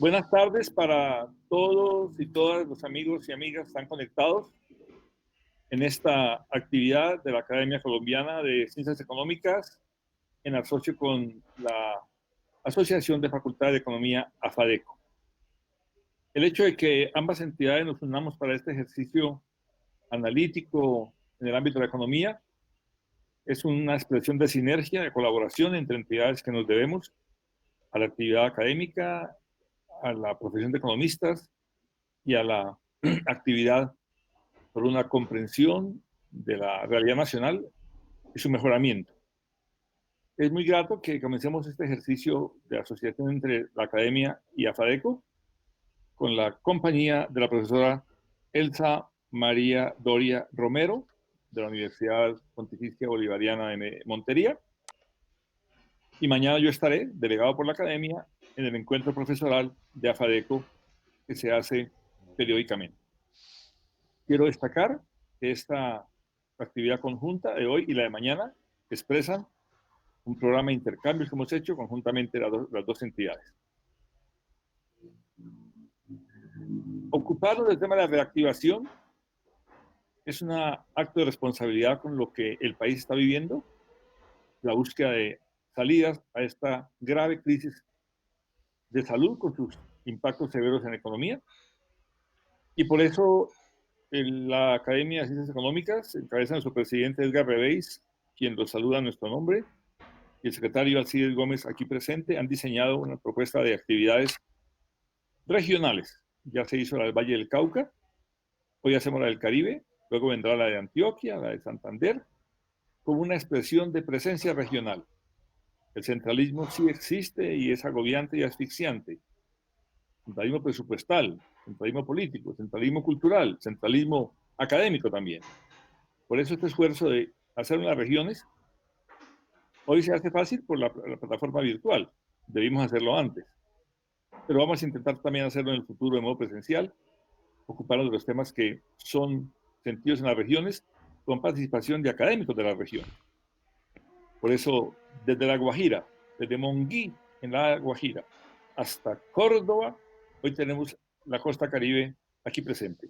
Buenas tardes para todos y todas los amigos y amigas que están conectados en esta actividad de la Academia Colombiana de Ciencias Económicas en asocio con la Asociación de Facultades de Economía, AFADECO. El hecho de que ambas entidades nos unamos para este ejercicio analítico en el ámbito de la economía es una expresión de sinergia, de colaboración entre entidades que nos debemos a la actividad académica, a la profesión de economistas y a la actividad por una comprensión de la realidad nacional y su mejoramiento. Es muy grato que comencemos este ejercicio de asociación entre la academia y AFADECO con la compañía de la profesora Elsa María Doria Romero de la Universidad Pontificia Bolivariana de Montería. Y mañana yo estaré, delegado por la academia, en el encuentro profesoral de AFADECO que se hace periódicamente. Quiero destacar que esta actividad conjunta de hoy y la de mañana expresan un programa de intercambios que hemos hecho conjuntamente las dos entidades. Ocuparnos del tema de la reactivación es un acto de responsabilidad con lo que el país está viviendo, la búsqueda de salidas a esta grave crisis de salud con sus impactos severos en la economía. Y por eso la Academia de Ciencias Económicas, en cabeza de nuestro presidente Edgar Reveis, quien los saluda a nuestro nombre, y el secretario Alcides Gómez aquí presente, han diseñado una propuesta de actividades regionales. Ya se hizo la del Valle del Cauca, hoy hacemos la del Caribe, luego vendrá la de Antioquia, la de Santander, como una expresión de presencia regional. El centralismo sí existe y es agobiante y asfixiante. Centralismo presupuestal, centralismo político, centralismo cultural, centralismo académico también. Por eso este esfuerzo de hacer unas regiones, hoy se hace fácil por la plataforma virtual. Debimos hacerlo antes. Pero vamos a intentar también hacerlo en el futuro de modo presencial, ocuparnos de los temas que son sentidos en las regiones, con participación de académicos de la región. Por eso, desde La Guajira, desde Monguí, en La Guajira, hasta Córdoba, hoy tenemos la costa Caribe aquí presente.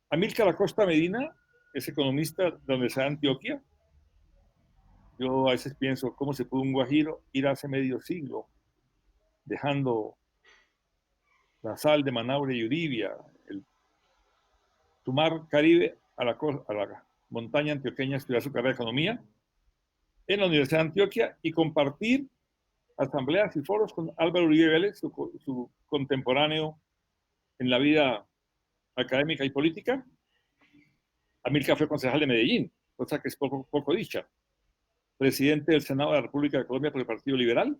Amílcar Acosta Medina es economista de la Universidad de Antioquia. Yo a veces pienso cómo se pudo un guajiro ir hace medio siglo dejando la sal de Manaure y Uribia, su mar Caribe a la montaña antioqueña, estudiar su carrera de economía en la Universidad de Antioquia y compartir asambleas y foros con Álvaro Uribe Vélez, su contemporáneo en la vida académica y política. Amílcar fue concejal de Medellín, cosa que es poco dicha. Presidente del Senado de la República de Colombia por el Partido Liberal.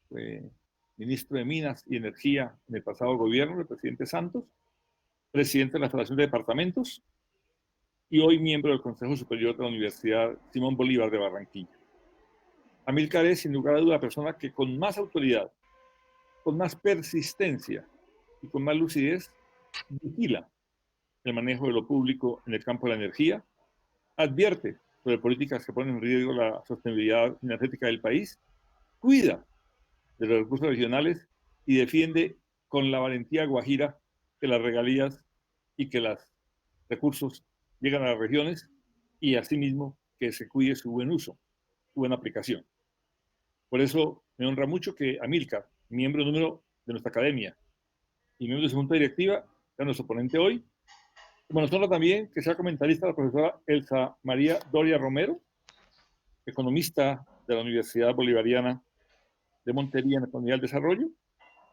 Fue ministro de Minas y Energía en el pasado gobierno del presidente Santos. Presidente de la Federación de Departamentos y hoy miembro del Consejo Superior de la Universidad Simón Bolívar de Barranquilla. Amílcar es, sin lugar a duda, la persona que con más autoridad, con más persistencia y con más lucidez vigila el manejo de lo público en el campo de la energía, advierte sobre políticas que ponen en riesgo la sostenibilidad energética del país, cuida de los recursos regionales y defiende con la valentía guajira que las regalías y que los recursos llegan a las regiones y asimismo que se cuide su buen uso, su buena aplicación. Por eso me honra mucho que Amílcar, miembro número de nuestra academia y miembro de su junta directiva, sea nuestro ponente hoy. Como nos honra también que sea comentarista la profesora Elsa María Doria Romero, economista de la Universidad Bolivariana de Montería en Economía del Desarrollo,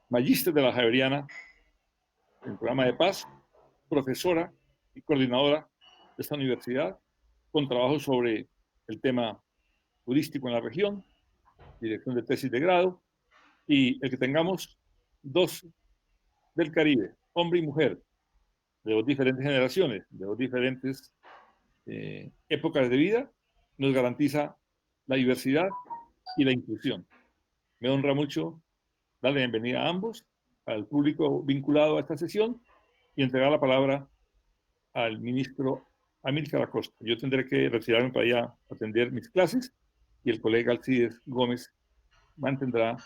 magíster de la Javeriana en el programa de paz, profesora y coordinadora de esta universidad, con trabajo sobre el tema turístico en la región, dirección de tesis de grado, y el que tengamos dos del Caribe, hombre y mujer, de dos diferentes generaciones, de dos diferentes épocas de vida, nos garantiza la diversidad y la inclusión. Me honra mucho darle la bienvenida a ambos, al público vinculado a esta sesión, y entregar la palabra al ministro Amílcar Acosta. Yo tendré que retirarme para ir a atender mis clases y el colega Alcides Gómez mantendrá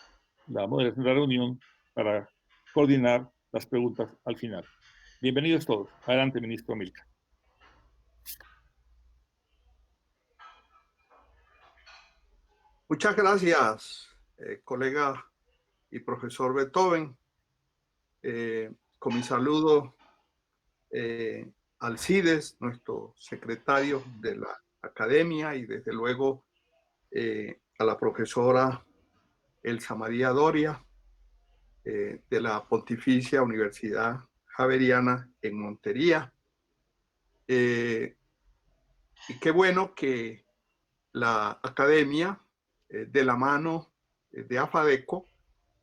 la moderación de la reunión para coordinar las preguntas al final. Bienvenidos todos. Adelante, ministro Milka. Muchas gracias, colega y profesor Beethoven. Con mi saludo Alcides, nuestro secretario de la academia, y desde luego a la profesora Elsa María Doria de la Pontificia Universidad Javeriana en Montería. Y qué bueno que la academia, de la mano de AFADECO,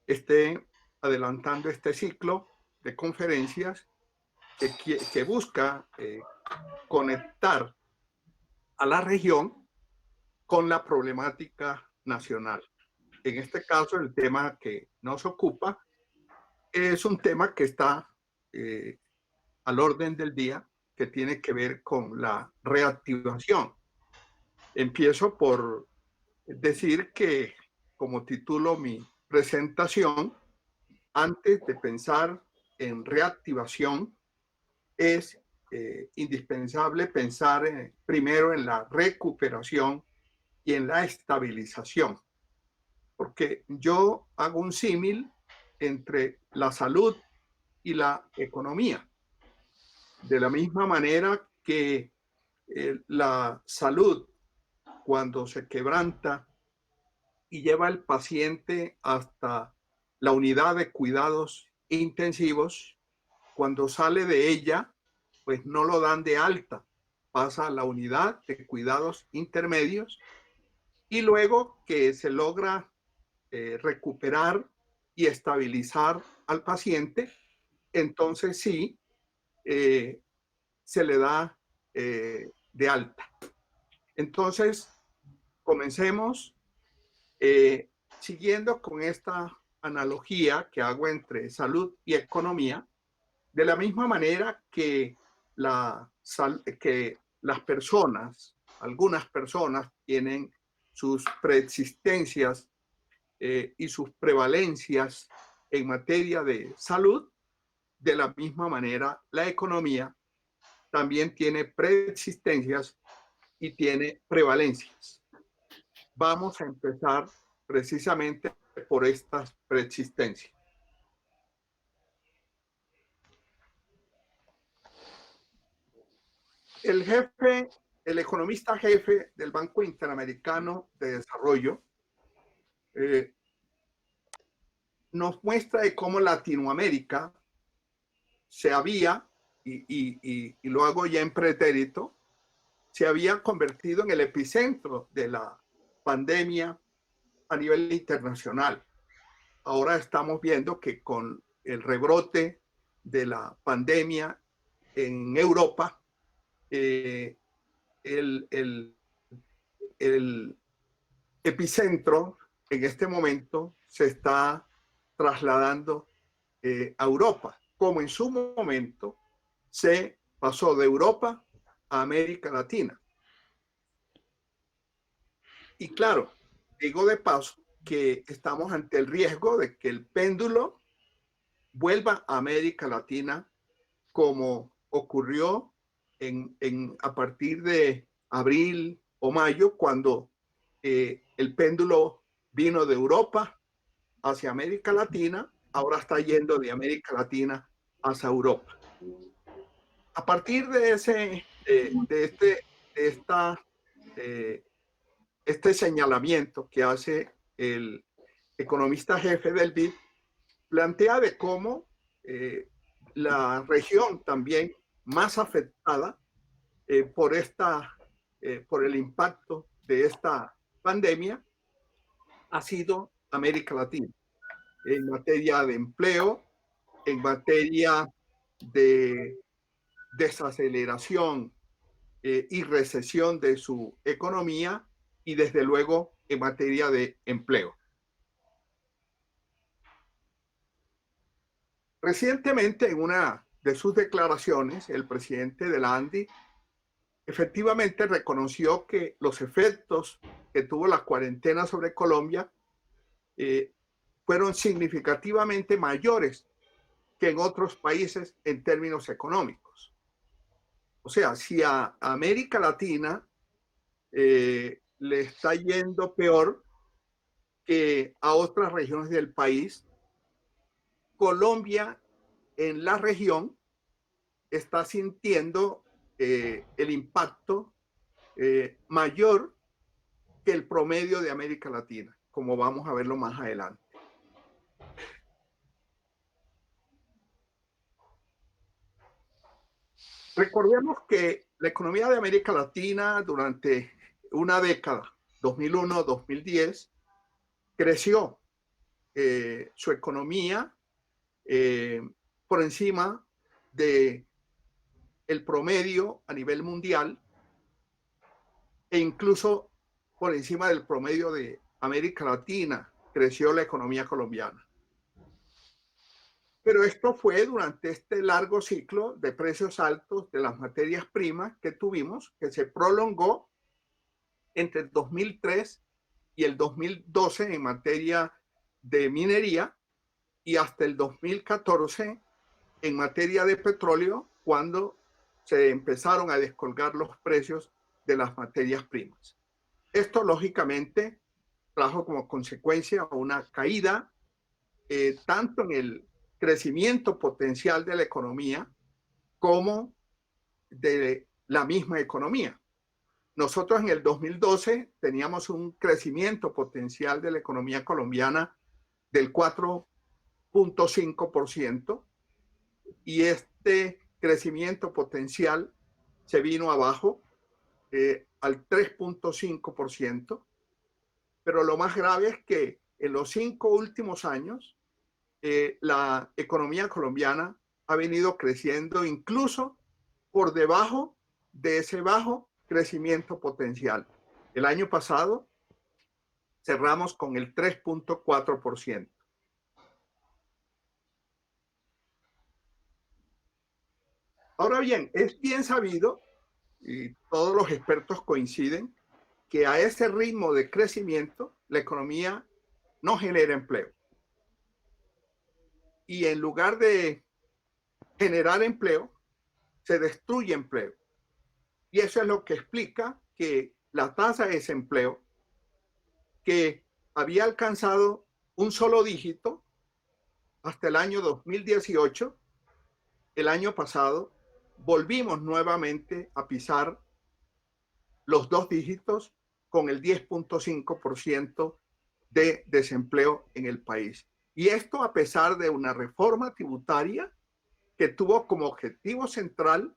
esté adelantando este ciclo de conferencias que busca conectar a la región con la problemática nacional. En este caso, el tema que nos ocupa es un tema que está al orden del día, que tiene que ver con la reactivación. Empiezo por decir que, como titulo mi presentación, antes de pensar en reactivación, es indispensable pensar primero en la recuperación y en la estabilización, porque yo hago un símil entre la salud y la economía. De la misma manera que la salud, cuando se quebranta y lleva al paciente hasta la unidad de cuidados intensivos, cuando sale de ella, pues no lo dan de alta, pasa a la unidad de cuidados intermedios, y luego que se logra recuperar y estabilizar al paciente, entonces sí se le da de alta. Entonces, comencemos siguiendo con esta analogía que hago entre salud y economía, de la misma manera que las personas, algunas personas tienen sus preexistencias y sus prevalencias en materia de salud, de la misma manera la economía también tiene preexistencias y tiene prevalencias. Vamos a empezar precisamente por estas preexistencias. El economista jefe del Banco Interamericano de Desarrollo nos muestra de cómo Latinoamérica se había, y lo hago ya en pretérito, se había convertido en el epicentro de la pandemia a nivel internacional. Ahora estamos viendo que con el rebrote de la pandemia en Europa, el epicentro en este momento se está trasladando a Europa, como en su momento se pasó de Europa a América Latina. Y claro, digo de paso que estamos ante el riesgo de que el péndulo vuelva a América Latina, como ocurrió a partir de abril o mayo, cuando el péndulo vino de Europa hacia América Latina, ahora está yendo de América Latina hacia Europa. A partir de este señalamiento que hace el economista jefe del BID, plantea de cómo la región también más afectada por el impacto de esta pandemia ha sido América Latina, en materia de empleo, en materia de desaceleración y recesión de su economía, y desde luego en materia de empleo. Recientemente, en una de sus declaraciones, el presidente de la ANDI efectivamente reconoció que los efectos que tuvo la cuarentena sobre Colombia fueron significativamente mayores que en otros países en términos económicos. O sea, si a América Latina le está yendo peor que a otras regiones del país, Colombia en la región está sintiendo el impacto mayor que el promedio de América Latina, como vamos a verlo más adelante. Recordemos que la economía de América Latina durante una década, 2001-2010, creció su economía por encima del promedio a nivel mundial e incluso por encima del promedio de América Latina creció la economía colombiana. Pero esto fue durante este largo ciclo de precios altos de las materias primas que tuvimos, que se prolongó entre el 2003 y el 2012 en materia de minería y hasta el 2014 en materia de petróleo, cuando se empezaron a descolgar los precios de las materias primas. Esto, lógicamente, trajo como consecuencia una caída tanto en el crecimiento potencial de la economía como de la misma economía. Nosotros en el 2012 teníamos un crecimiento potencial de la economía colombiana del 4.5% y este crecimiento potencial se vino abajo al 3.5%, pero lo más grave es que en los 5 últimos años la economía colombiana ha venido creciendo incluso por debajo de ese bajo crecimiento potencial. El año pasado cerramos con el 3.4%. Ahora bien, es bien sabido, y todos los expertos coinciden, que a ese ritmo de crecimiento la economía no genera empleo. Y en lugar de generar empleo, se destruye empleo. Y eso es lo que explica que la tasa de desempleo, que había alcanzado un solo dígito hasta el año 2018, el año pasado, volvimos nuevamente a pisar los 2 dígitos con el 10.5% de desempleo en el país. Y esto a pesar de una reforma tributaria que tuvo como objetivo central,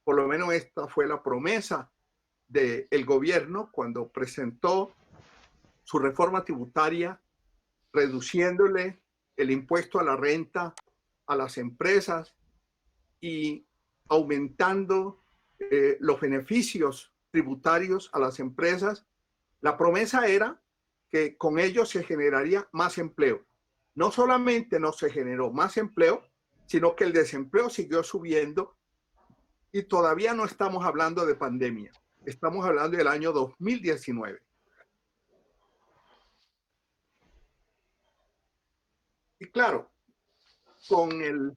por lo menos esta fue la promesa del gobierno cuando presentó su reforma tributaria, reduciéndole el impuesto a la renta a las empresas y aumentando los beneficios tributarios a las empresas. La promesa era que con ello se generaría más empleo. No solamente no se generó más empleo, sino que el desempleo siguió subiendo y todavía no estamos hablando de pandemia. Estamos hablando del año 2019. Y claro, con el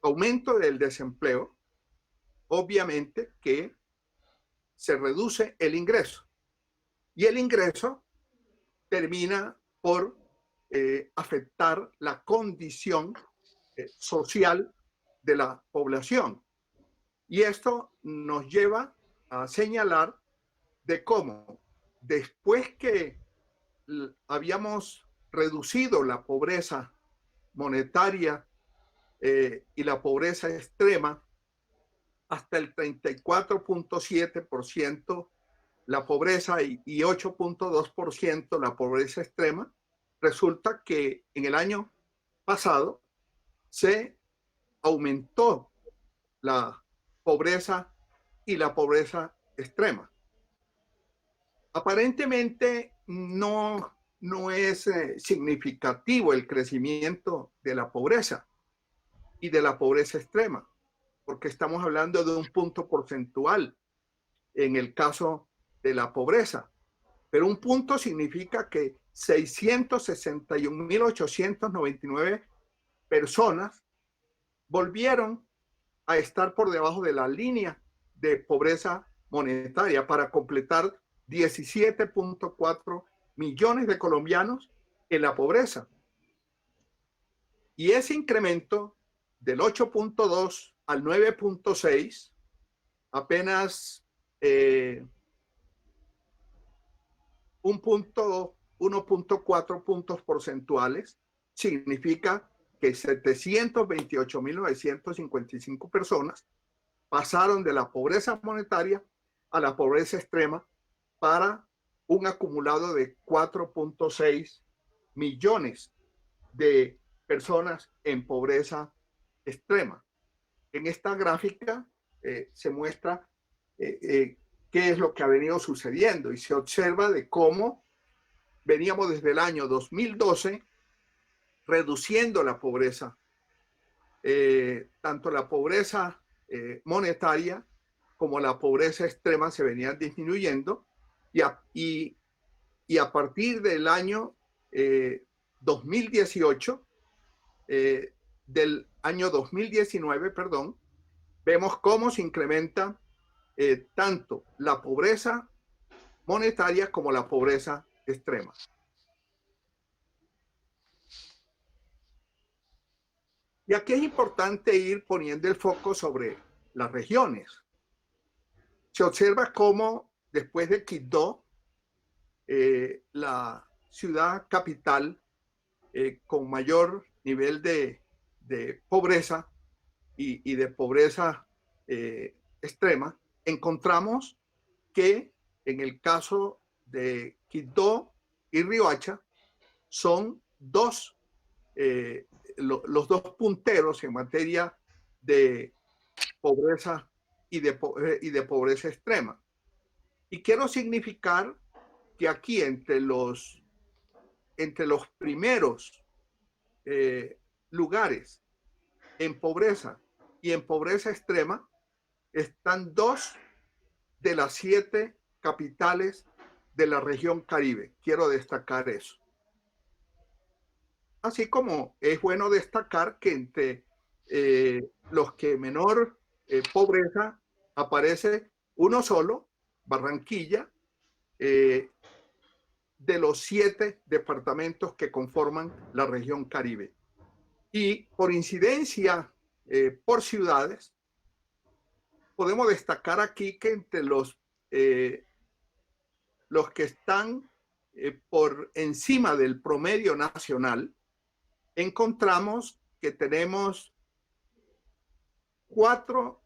aumento del desempleo, obviamente que se reduce el ingreso. Y el ingreso termina por afectar la condición social de la población. Y esto nos lleva a señalar de cómo después que habíamos reducido la pobreza monetaria y la pobreza extrema hasta el 34.7% la pobreza y 8.2% la pobreza extrema, resulta que en el año pasado se aumentó la pobreza y la pobreza extrema. Aparentemente no es significativo el crecimiento de la pobreza y de la pobreza extrema, porque estamos hablando de un punto porcentual en el caso de la pobreza. Pero un punto significa que 661.899 personas volvieron a estar por debajo de la línea de pobreza monetaria para completar 17.4 millones de colombianos en la pobreza. Y ese incremento del 8.2 al 9.6, apenas 1.4 puntos porcentuales, significa que 728.955 personas pasaron de la pobreza monetaria a la pobreza extrema para un acumulado de 4.6 millones de personas en pobreza extrema. En esta gráfica se muestra qué es lo que ha venido sucediendo y se observa de cómo veníamos desde el año 2012 reduciendo la pobreza, tanto la pobreza monetaria como la pobreza extrema se venían disminuyendo y a partir del año 2018, del año 2019, perdón, vemos cómo se incrementa tanto la pobreza monetaria como la pobreza extrema. Y aquí es importante ir poniendo el foco sobre las regiones. Se observa cómo después de Quito, la ciudad capital con mayor nivel de pobreza y de pobreza extrema, encontramos que en el caso de Quito y Riohacha son los dos punteros en materia de pobreza y de pobreza extrema. Y quiero significar que aquí entre los primeros lugares en pobreza y en pobreza extrema están 2 de las 7 capitales de la región Caribe. Quiero destacar eso. Así como es bueno destacar que entre los que menor pobreza aparece uno solo, Barranquilla, de los 7 departamentos que conforman la región Caribe. Y por incidencia por ciudades, podemos destacar aquí que entre los que están por encima del promedio nacional, encontramos que tenemos cuatro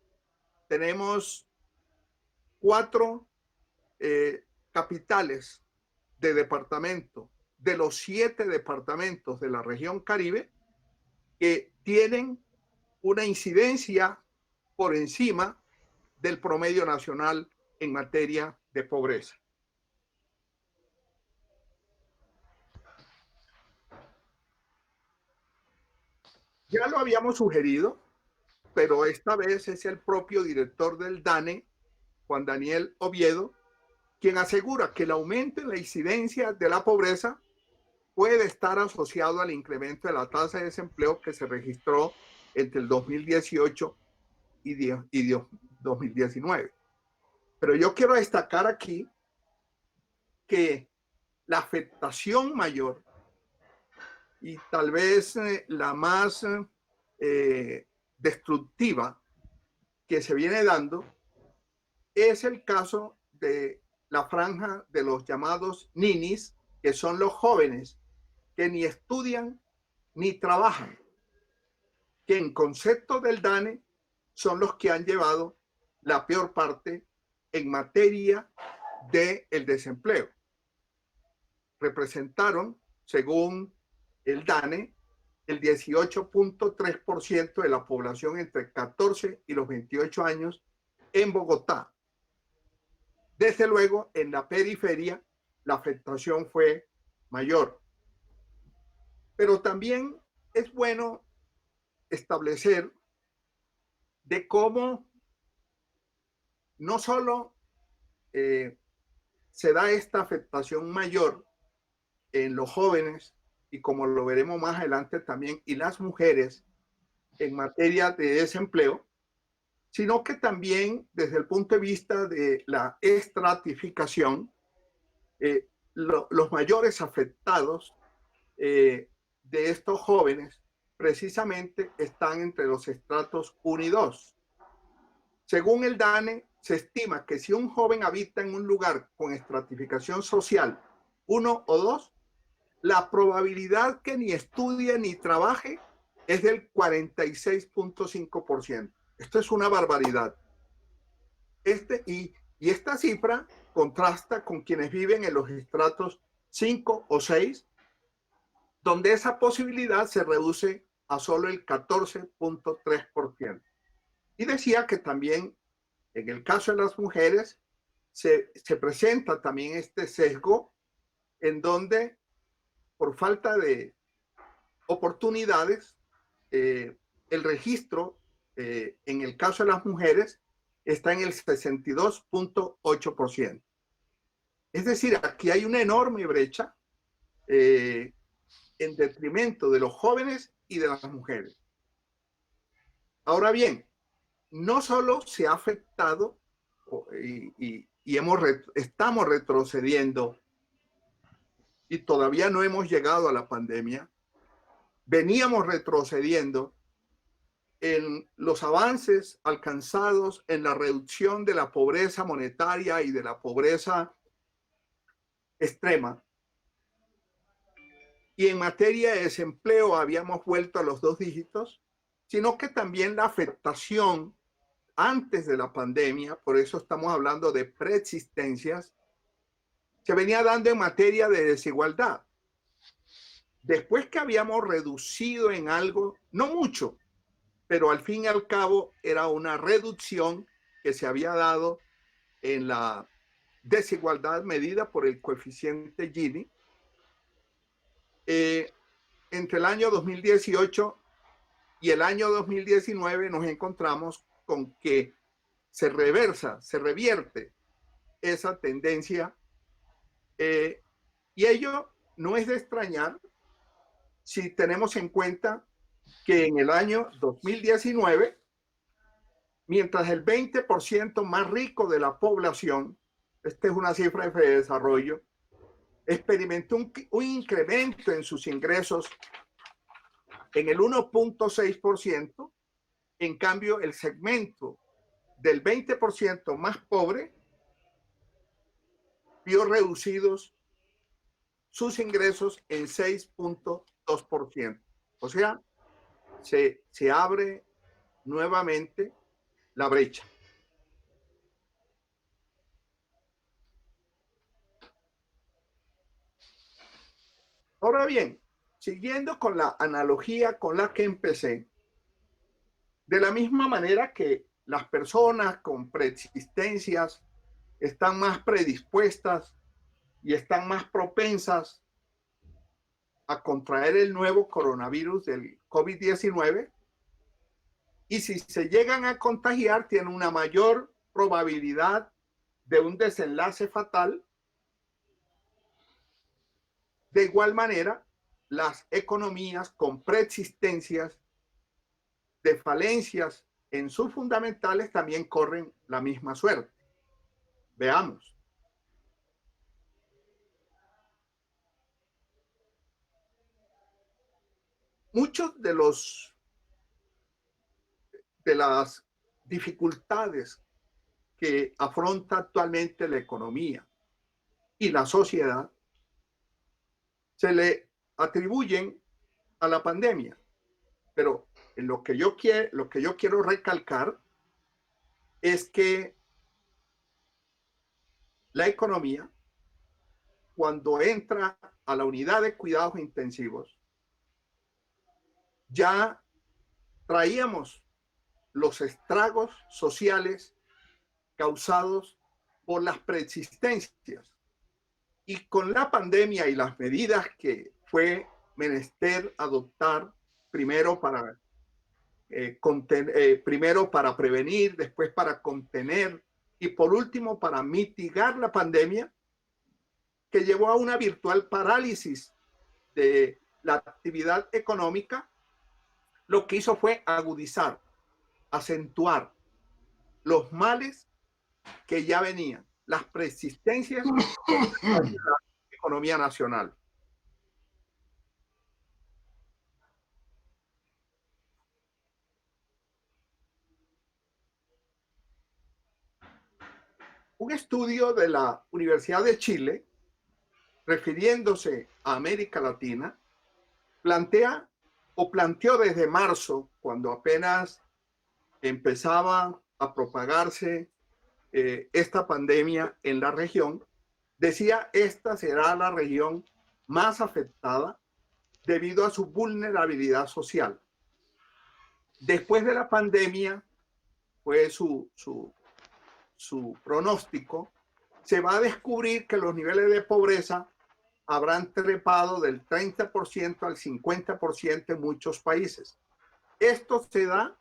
capitales de departamento de los 7 departamentos de la región Caribe que tienen una incidencia por encima del promedio nacional en materia de pobreza. Ya lo habíamos sugerido, pero esta vez es el propio director del DANE, Juan Daniel Oviedo, quien asegura que el aumento en la incidencia de la pobreza puede estar asociado al incremento de la tasa de desempleo que se registró entre el 2018 y 2019. Pero yo quiero destacar aquí que la afectación mayor y tal vez la más destructiva que se viene dando es el caso de la franja de los llamados ninis, que son los jóvenes que ni estudian ni trabajan, que en concepto del DANE son los que han llevado la peor parte en materia del desempleo. Representaron, según el DANE, el 18.3% de la población entre 14 y los 28 años en Bogotá. Desde luego, en la periferia, la afectación fue mayor. Pero también es bueno establecer de cómo no solo se da esta afectación mayor en los jóvenes y como lo veremos más adelante también, y las mujeres en materia de desempleo, sino que también desde el punto de vista de la estratificación, los mayores afectados de estos jóvenes precisamente están entre los estratos 1 y 2. Según el DANE, se estima que si un joven habita en un lugar con estratificación social 1 o 2, la probabilidad que ni estudie ni trabaje es del 46.5%. Esto es una barbaridad. Y esta cifra contrasta con quienes viven en los estratos 5 o 6, donde esa posibilidad se reduce a solo el 14.3%. Y decía que también en el caso de las mujeres se presenta también este sesgo en donde por falta de oportunidades, el registro en el caso de las mujeres está en el 62.8%. Es decir, aquí hay una enorme brecha en detrimento de los jóvenes y de las mujeres. Ahora bien, no solo se ha afectado y estamos retrocediendo y todavía no hemos llegado a la pandemia, veníamos retrocediendo en los avances alcanzados en la reducción de la pobreza monetaria y de la pobreza extrema. Y en materia de desempleo habíamos vuelto a los 2 dígitos, sino que también la afectación antes de la pandemia, por eso estamos hablando de preexistencias, se venía dando en materia de desigualdad. Después que habíamos reducido en algo, no mucho, pero al fin y al cabo era una reducción que se había dado en la desigualdad medida por el coeficiente Gini. Entre el año 2018 y el año 2019 nos encontramos con que se revierte esa tendencia, y ello no es de extrañar si tenemos en cuenta que en el año 2019, mientras el 20% más rico de la población, esta es una cifra de desarrollo, experimentó un incremento en sus ingresos en el 1.6%, en cambio el segmento del 20% más pobre vio reducidos sus ingresos en 6.2%. O sea, se abre nuevamente la brecha. Ahora bien, siguiendo con la analogía con la que empecé, de la misma manera que las personas con preexistencias están más predispuestas y están más propensas a contraer el nuevo coronavirus del COVID-19, y si se llegan a contagiar, tienen una mayor probabilidad de un desenlace fatal. De igual manera, las economías con preexistencias de falencias en sus fundamentales también corren la misma suerte. Veamos. Muchos de las dificultades que afronta actualmente la economía y la sociedad se le atribuyen a la pandemia. Pero en lo que yo quiero recalcar es que la economía, cuando entra a la unidad de cuidados intensivos, ya traíamos los estragos sociales causados por las preexistencias. Y con la pandemia y las medidas que fue menester adoptar, primero para prevenir, después para contener y por último para mitigar la pandemia, que llevó a una virtual parálisis de la actividad económica, lo que hizo fue agudizar, acentuar los males que ya venían, las persistencias de la economía nacional. Un estudio de la Universidad de Chile, refiriéndose a América Latina, planteó desde marzo, cuando apenas empezaba a propagarse esta pandemia en la región, decía: esta será la región más afectada debido a su vulnerabilidad social. Después de la pandemia, fue su pronóstico, se va a descubrir que los niveles de pobreza habrán trepado del 30% al 50% en muchos países. Esto se da,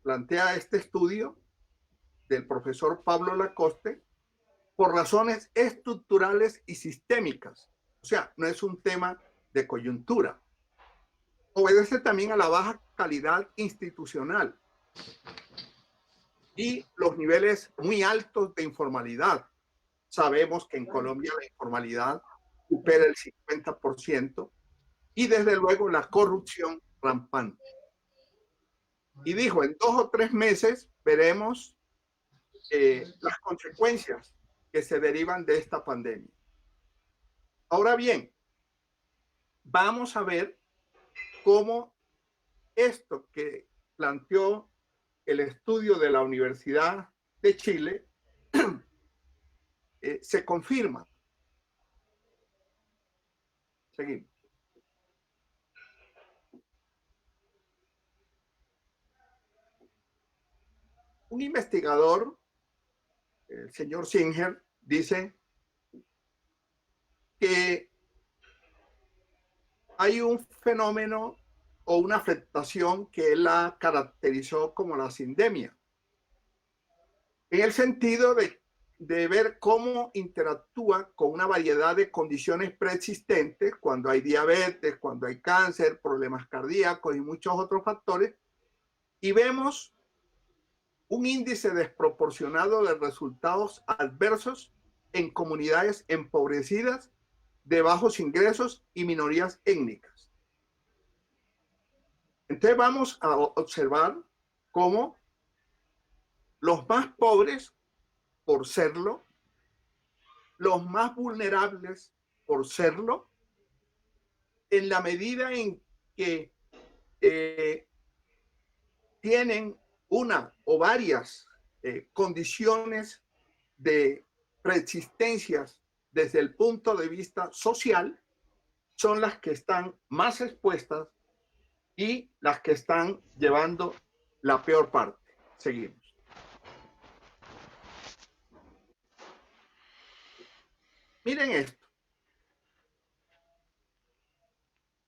plantea este estudio del profesor Pablo Lacoste, por razones estructurales y sistémicas. O sea, no es un tema de coyuntura. Obedece también a la baja calidad institucional y los niveles muy altos de informalidad. Sabemos que en Colombia la informalidad supera el 50% y desde luego la corrupción rampante. Y dijo: en 2 o 3 meses veremos las consecuencias que se derivan de esta pandemia. Ahora bien, vamos a ver cómo esto que planteó el estudio de la Universidad de Chile se confirma. Seguimos. Un investigador, el señor Singer, dice que hay un fenómeno o una afectación que él la caracterizó como la sindemia, en el sentido de ver cómo interactúa con una variedad de condiciones preexistentes, cuando hay diabetes, cuando hay cáncer, problemas cardíacos y muchos otros factores, y vemos un índice desproporcionado de resultados adversos en comunidades empobrecidas, de bajos ingresos y minorías étnicas. Entonces vamos a observar cómo los más pobres, por serlo, los más vulnerables, por serlo, en la medida en que tienen una o varias condiciones de preexistencias desde el punto de vista social, son las que están más expuestas y las que están llevando la peor parte. Seguimos. Miren esto.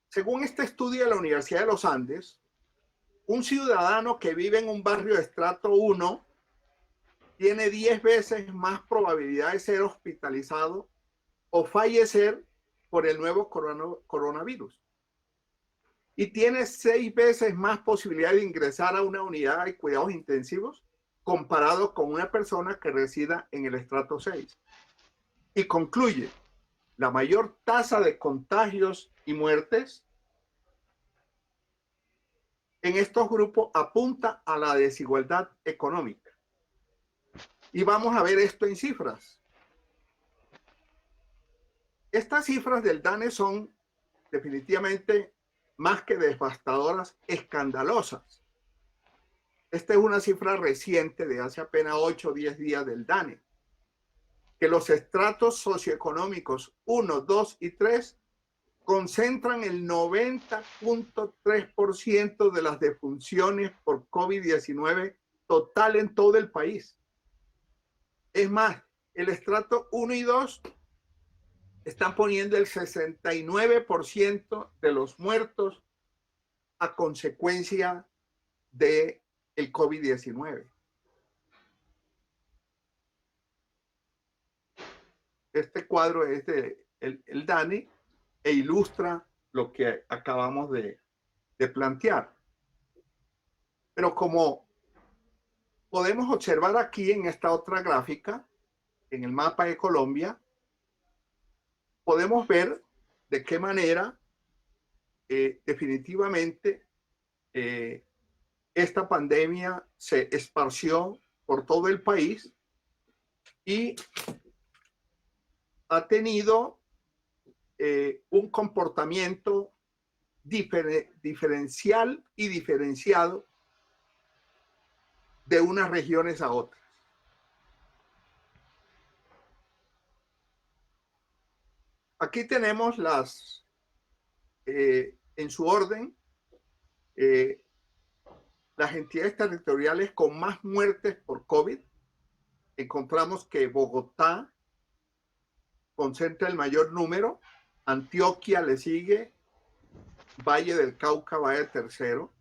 Según este estudio de la Universidad de los Andes, un ciudadano que vive en un barrio de estrato 1 tiene 10 veces más probabilidad de ser hospitalizado o fallecer por el nuevo coronavirus. Y tiene 6 veces más posibilidad de ingresar a una unidad de cuidados intensivos comparado con una persona que resida en el estrato 6. Y concluye: la mayor tasa de contagios y muertes en estos grupos apunta a la desigualdad económica. Y vamos a ver esto en cifras. Estas cifras del DANE son definitivamente más que devastadoras, escandalosas. Esta es una cifra reciente de hace apenas 8 o 10 días del DANE, que los estratos socioeconómicos 1, 2 y 3 concentran el 90.3% de las defunciones por COVID-19 total en todo el país. Es más, el estrato 1 y 2 están poniendo el 69% de los muertos a consecuencia del COVID-19. este cuadro es de el Dani e ilustra lo que acabamos de plantear. Pero como podemos observar aquí en esta otra gráfica, en el mapa de Colombia, podemos ver de qué manera definitivamente esta pandemia se esparció por todo el país y ha tenido un comportamiento diferencial y diferenciado de unas regiones a otras. Aquí tenemos las, en su orden, las entidades territoriales con más muertes por COVID. Encontramos que Bogotá concentra el mayor número, Antioquia le sigue, Valle del Cauca va de tercero,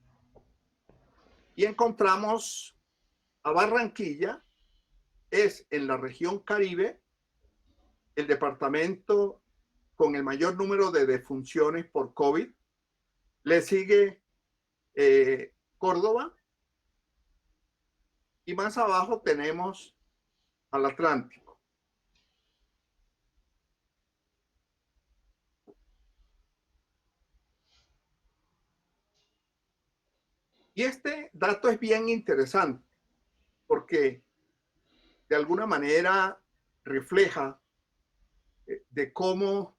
y encontramos a Barranquilla, es en la región Caribe el departamento con el mayor número de defunciones por COVID, le sigue Córdoba, y más abajo tenemos al Atlántico. Y este dato es bien interesante porque de alguna manera refleja de cómo,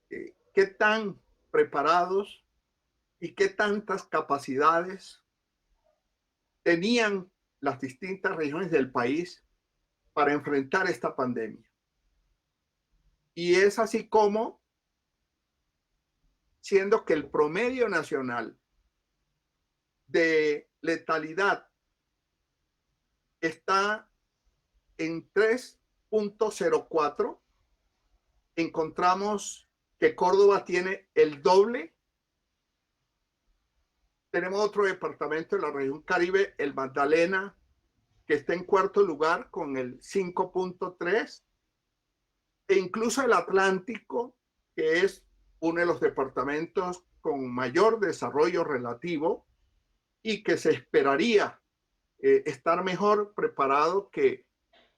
qué tan preparados y qué tantas capacidades tenían las distintas regiones del país para enfrentar esta pandemia. Y es así como, siendo que el promedio nacional de letalidad está en 3.04, encontramos que Córdoba tiene el doble. Tenemos otro departamento de la región Caribe, el Magdalena, que está en cuarto lugar con el 5.3, e incluso el Atlántico, que es uno de los departamentos con mayor desarrollo relativo y que se esperaría estar mejor preparado que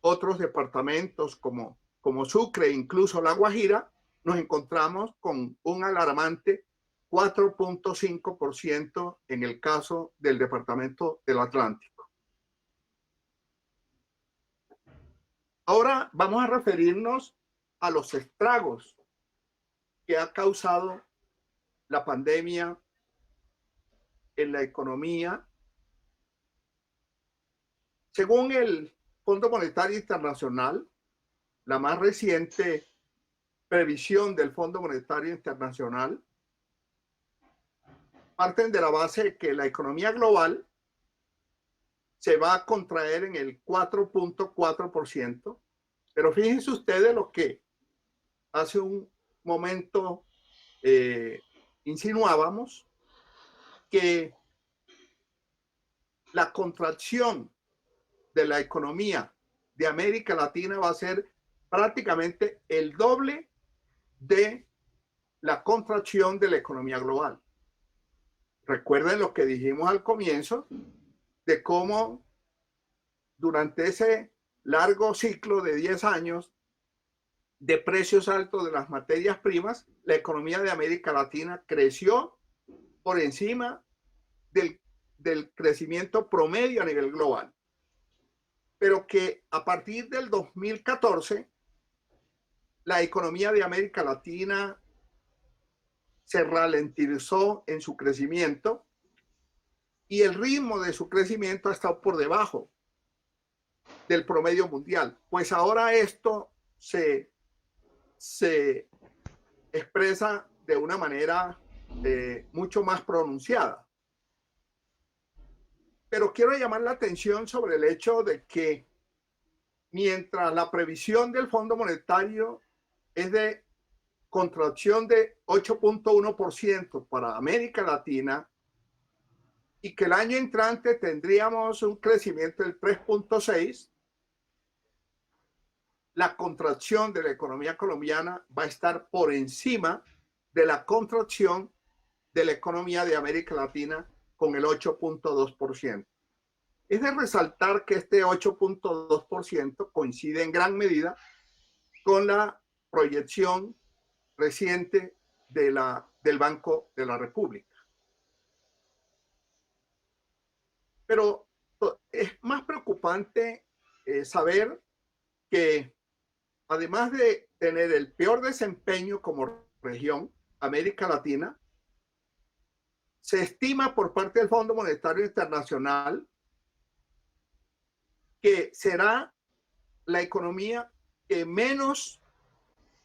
otros departamentos como Sucre, incluso La Guajira, nos encontramos con un alarmante 4.5% en el caso del departamento del Atlántico. Ahora vamos a referirnos a los estragos que ha causado la pandemia en la economía. Según el Fondo Monetario Internacional, la más reciente previsión del Fondo Monetario Internacional parten de la base de que la economía global se va a contraer en el 4.4%, pero fíjense ustedes lo que hace un momento insinuábamos, que la contracción de la economía de América Latina va a ser prácticamente el doble de la contracción de la economía global. Recuerden lo que dijimos al comienzo de cómo durante ese largo ciclo de 10 años de precios altos de las materias primas, la economía de América Latina creció por encima del crecimiento promedio a nivel global. Pero que a partir del 2014, la economía de América Latina se ralentizó en su crecimiento y el ritmo de su crecimiento ha estado por debajo del promedio mundial. Pues ahora esto se expresa de una manera mucho más pronunciada. Pero quiero llamar la atención sobre el hecho de que mientras la previsión del Fondo Monetario es de contracción de 8.1% para América Latina y que el año entrante tendríamos un crecimiento del 3.6%, la contracción de la economía colombiana va a estar por encima de la contracción de la economía de América Latina con el 8.2%. Es de resaltar que este 8.2% coincide en gran medida con la proyección reciente del Banco de la República. Pero es más preocupante saber que además de tener el peor desempeño como región, América Latina, se estima por parte del Fondo Monetario Internacional que será la economía que menos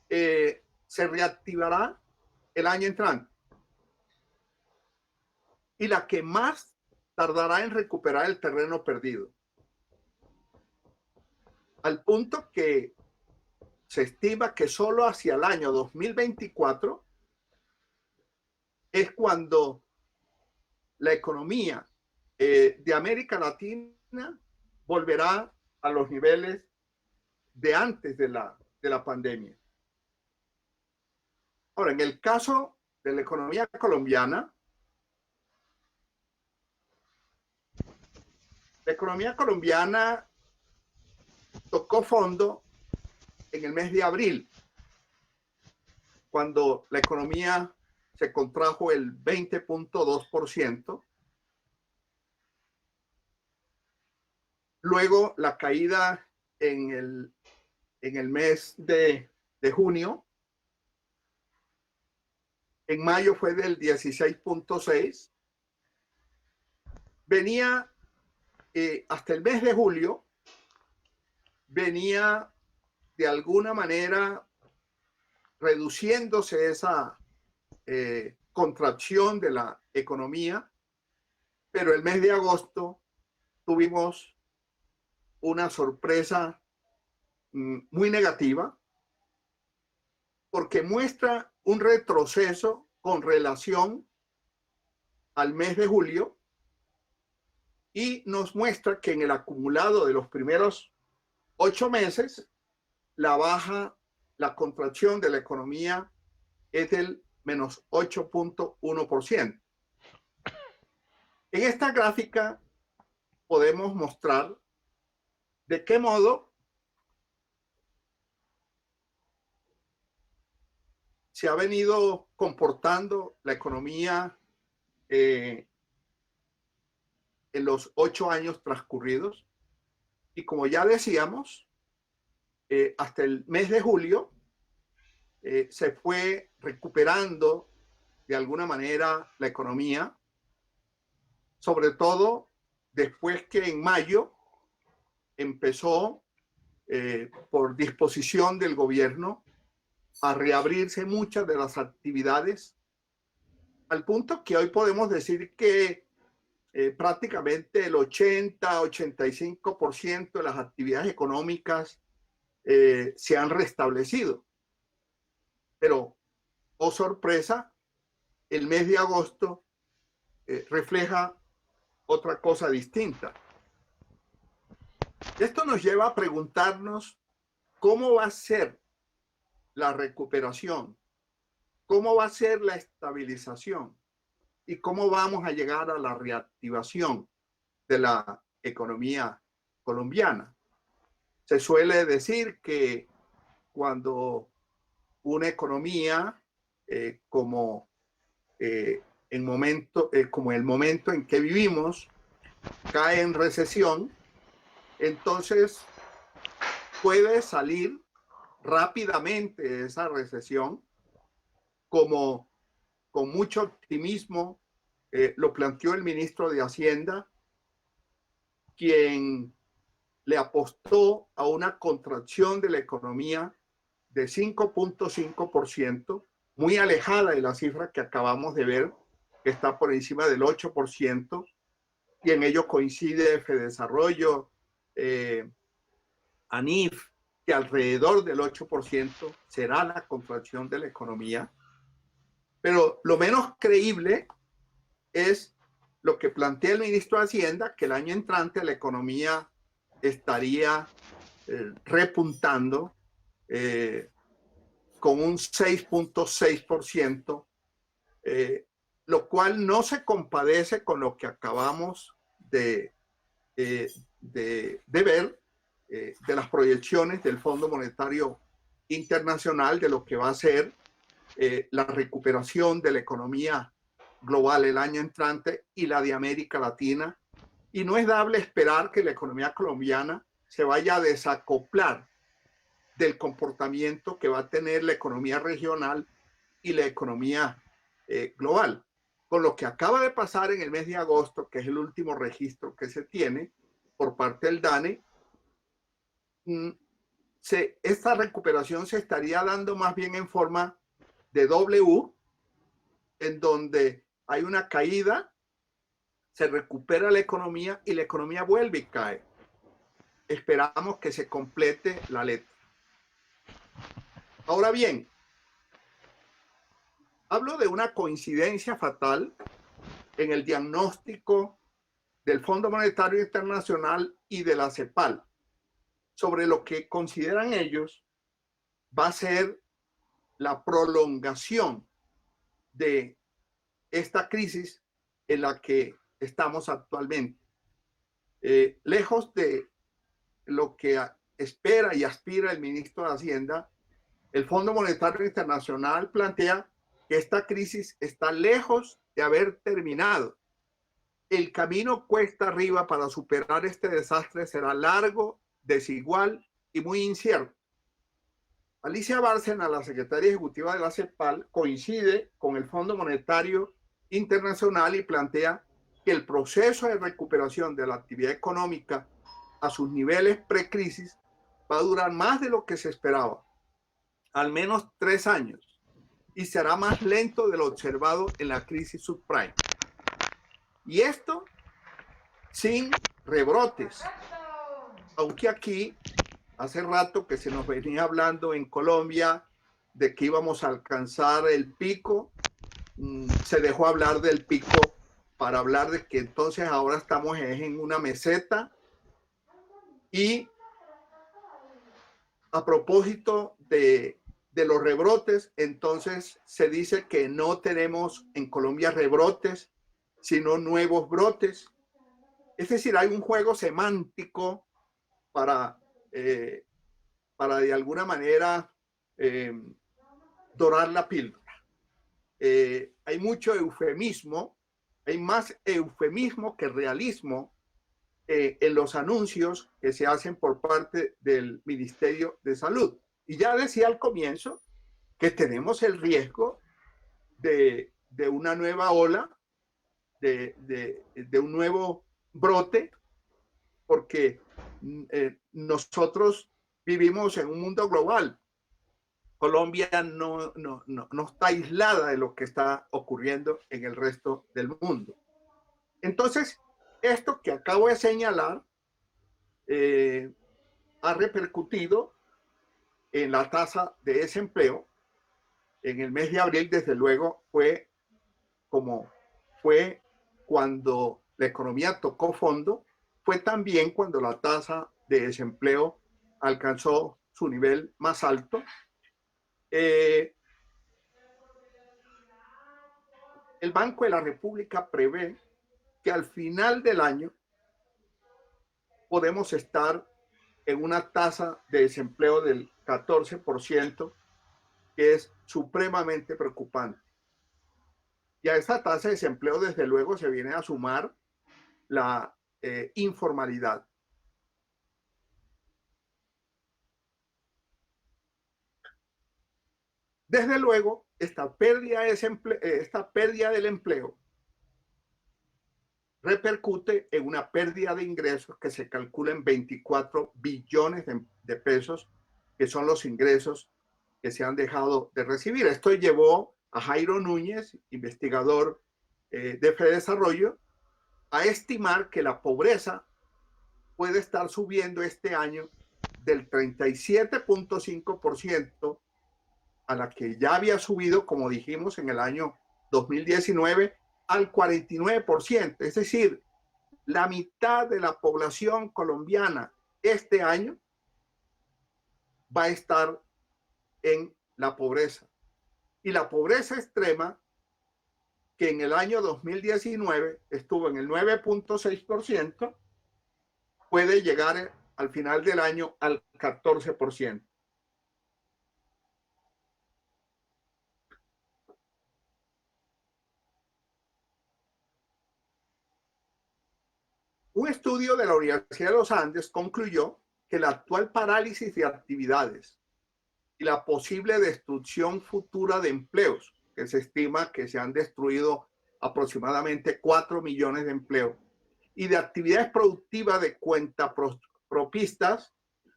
se reactivará el año entrante y la que más tardará en recuperar el terreno perdido. Al punto que se estima que solo hacia el año 2024 es cuando la economía de América Latina volverá a los niveles de antes de la pandemia. Ahora, en el caso de la economía colombiana, la economía colombiana tocó fondo en el mes de abril, cuando la economía se contrajo el 20.2%. Luego la caída en el mes de junio. En mayo fue del 16.6%. Venía hasta el mes de julio, venía de alguna manera reduciéndose esa contracción de la economía, pero el mes de agosto tuvimos una sorpresa muy negativa porque muestra un retroceso con relación al mes de julio y nos muestra que en el acumulado de los primeros 8 meses la contracción de la economía es del menos 8.1%. En esta gráfica podemos mostrar de qué modo se ha venido comportando la economía en los 8 años transcurridos. Y como ya decíamos, hasta el mes de julio se fue recuperando de alguna manera la economía, sobre todo después que en mayo empezó por disposición del gobierno a reabrirse muchas de las actividades, al punto que hoy podemos decir que prácticamente el 80-85% de las actividades económicas se han restablecido. Pero, oh sorpresa, el mes de agosto refleja otra cosa distinta. Esto nos lleva a preguntarnos cómo va a ser la recuperación, cómo va a ser la estabilización y cómo vamos a llegar a la reactivación de la economía colombiana. Se suele decir que cuando una economía como el momento en que vivimos cae en recesión, entonces puede salir rápidamente de esa recesión, como con mucho optimismo lo planteó el ministro de Hacienda, quien le apostó a una contracción de la economía de 5.5%, muy alejada de la cifra que acabamos de ver, que está por encima del 8%, y en ello coincide Fedesarrollo, ANIF, que alrededor del 8% será la contracción de la economía. Pero lo menos creíble es lo que plantea el ministro de Hacienda, que el año entrante la economía estaría repuntando con un 6.6%, lo cual no se compadece con lo que acabamos de ver, de las proyecciones del Fondo Monetario Internacional de lo que va a ser la recuperación de la economía global el año entrante y la de América Latina. Y no es dable esperar que la economía colombiana se vaya a desacoplar del comportamiento que va a tener la economía regional y la economía global. Con lo que acaba de pasar en el mes de agosto, que es el último registro que se tiene por parte del DANE, esta recuperación se estaría dando más bien en forma de W, en donde hay una caída, se recupera la economía y la economía vuelve y cae. Esperamos que se complete la letra. Ahora bien, hablo de una coincidencia fatal en el diagnóstico del Fondo Monetario Internacional y de la CEPAL sobre lo que consideran ellos va a ser la prolongación de esta crisis en la que estamos actualmente. Lejos de lo que espera y aspira el ministro de Hacienda, el Fondo Monetario Internacional plantea que esta crisis está lejos de haber terminado. El camino cuesta arriba para superar este desastre será largo, desigual y muy incierto. Alicia Bárcena, la secretaria ejecutiva de la CEPAL, coincide con el Fondo Monetario Internacional y plantea que el proceso de recuperación de la actividad económica a sus niveles precrisis va a durar más de lo que se esperaba, al menos 3 años, y será más lento de lo observado en la crisis subprime. Y esto sin rebrotes, aunque aquí hace rato que se nos venía hablando en Colombia de que íbamos a alcanzar el pico, se dejó hablar del pico para hablar de que entonces ahora estamos en una meseta. Y a propósito de los rebrotes, entonces se dice que no tenemos en Colombia rebrotes, sino nuevos brotes. Es decir, hay un juego semántico para de alguna manera dorar la píldora. Hay mucho eufemismo, hay más eufemismo que realismo en los anuncios que se hacen por parte del Ministerio de Salud. Y ya decía al comienzo que tenemos el riesgo de una nueva ola, de un nuevo brote, porque nosotros vivimos en un mundo global. Colombia no está aislada de lo que está ocurriendo en el resto del mundo. Entonces, esto que acabo de señalar ha repercutido en la tasa de desempleo. En el mes de abril, desde luego, fue cuando la economía tocó fondo, fue también cuando la tasa de desempleo alcanzó su nivel más alto. El Banco de la República prevé que al final del año podemos estar en una tasa de desempleo del 14%, que es supremamente preocupante. Y a esta tasa de desempleo, desde luego, se viene a sumar la informalidad. Desde luego, esta pérdida del empleo repercute en una pérdida de ingresos que se calcula en 24 billones de pesos, que son los ingresos que se han dejado de recibir. Esto llevó a Jairo Núñez, investigador de Fedesarrollo, a estimar que la pobreza puede estar subiendo este año del 37.5% a la que ya había subido, como dijimos, en el año 2019, al 49%. Es decir, la mitad de la población colombiana este año va a estar en la pobreza. Y la pobreza extrema, que en el año 2019 estuvo en el 9.6%, puede llegar al final del año al 14%. Un estudio de la Universidad de los Andes concluyó que la actual parálisis de actividades y la posible destrucción futura de empleos, que se estima que se han destruido aproximadamente 4 millones de empleos, y de actividades productivas de cuentapropistas,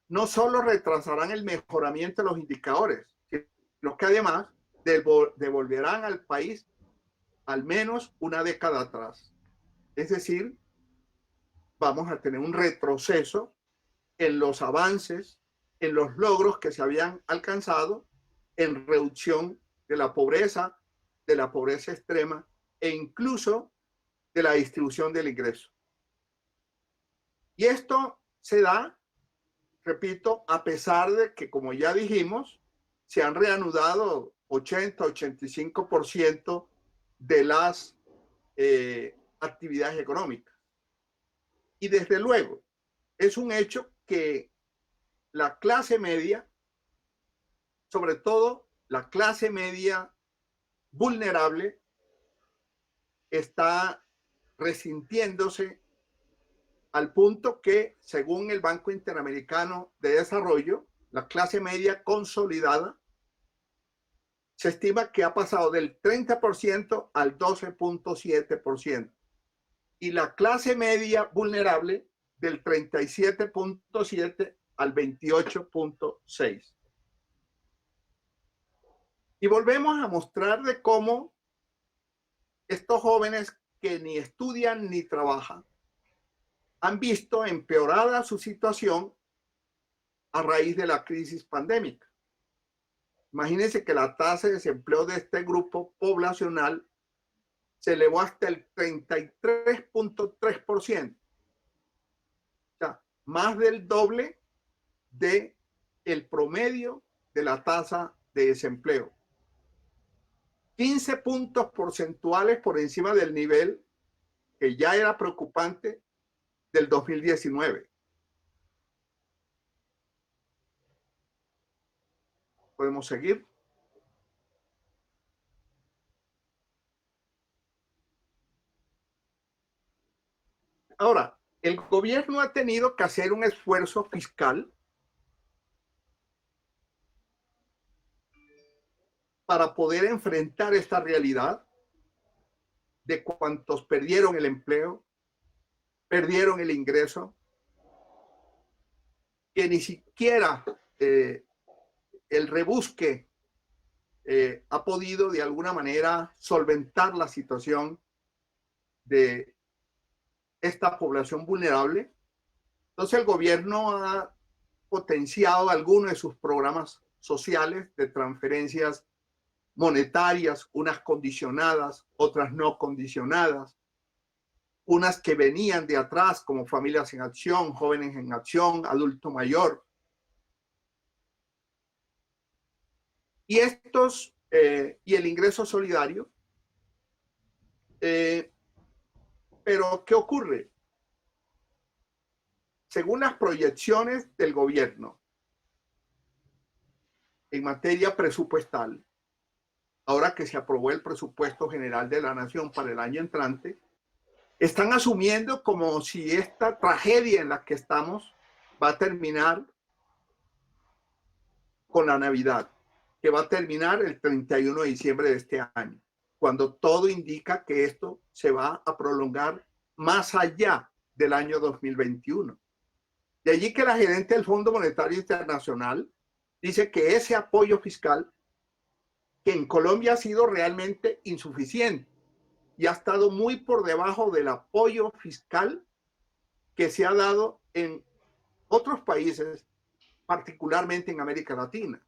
no solo retrasarán el mejoramiento de los indicadores, sino que además devolverán al país al menos una década atrás. Es decir, vamos a tener un retroceso en los avances, en los logros que se habían alcanzado en reducción de la pobreza extrema e incluso de la distribución del ingreso. Y esto se da, repito, a pesar de que, como ya dijimos, se han reanudado 80-85% de las actividades económicas. Y desde luego, es un hecho que la clase media, sobre todo la clase media vulnerable, está resintiéndose al punto que, según el Banco Interamericano de Desarrollo, la clase media consolidada se estima que ha pasado del 30% al 12.7%. Y la clase media vulnerable del 37.7 al 28.6. Y volvemos a mostrar de cómo estos jóvenes que ni estudian ni trabajan han visto empeorada su situación a raíz de la crisis pandémica. Imagínense que la tasa de desempleo de este grupo poblacional se elevó hasta el 33.3%. O sea, más del doble del promedio de la tasa de desempleo. 15 puntos porcentuales por encima del nivel que ya era preocupante del 2019. ¿Podemos seguir? Ahora, el gobierno ha tenido que hacer un esfuerzo fiscal para poder enfrentar esta realidad de cuantos perdieron el empleo, perdieron el ingreso, que ni siquiera el rebusque ha podido de alguna manera solventar la situación de esta población vulnerable. Entonces el gobierno ha potenciado algunos de sus programas sociales de transferencias monetarias, unas condicionadas, otras no condicionadas, unas que venían de atrás como Familias en Acción, Jóvenes en Acción, Adulto Mayor. Y estos, y el ingreso solidario. Pero, ¿qué ocurre? Según las proyecciones del gobierno en materia presupuestal, ahora que se aprobó el presupuesto general de la Nación para el año entrante, están asumiendo como si esta tragedia en la que estamos va a terminar con la Navidad, que va a terminar el 31 de diciembre de este año, cuando todo indica que esto se va a prolongar más allá del año 2021. De allí que la gerente del Fondo Monetario Internacional dice que ese apoyo fiscal, que en Colombia ha sido realmente insuficiente y ha estado muy por debajo del apoyo fiscal que se ha dado en otros países, particularmente en América Latina,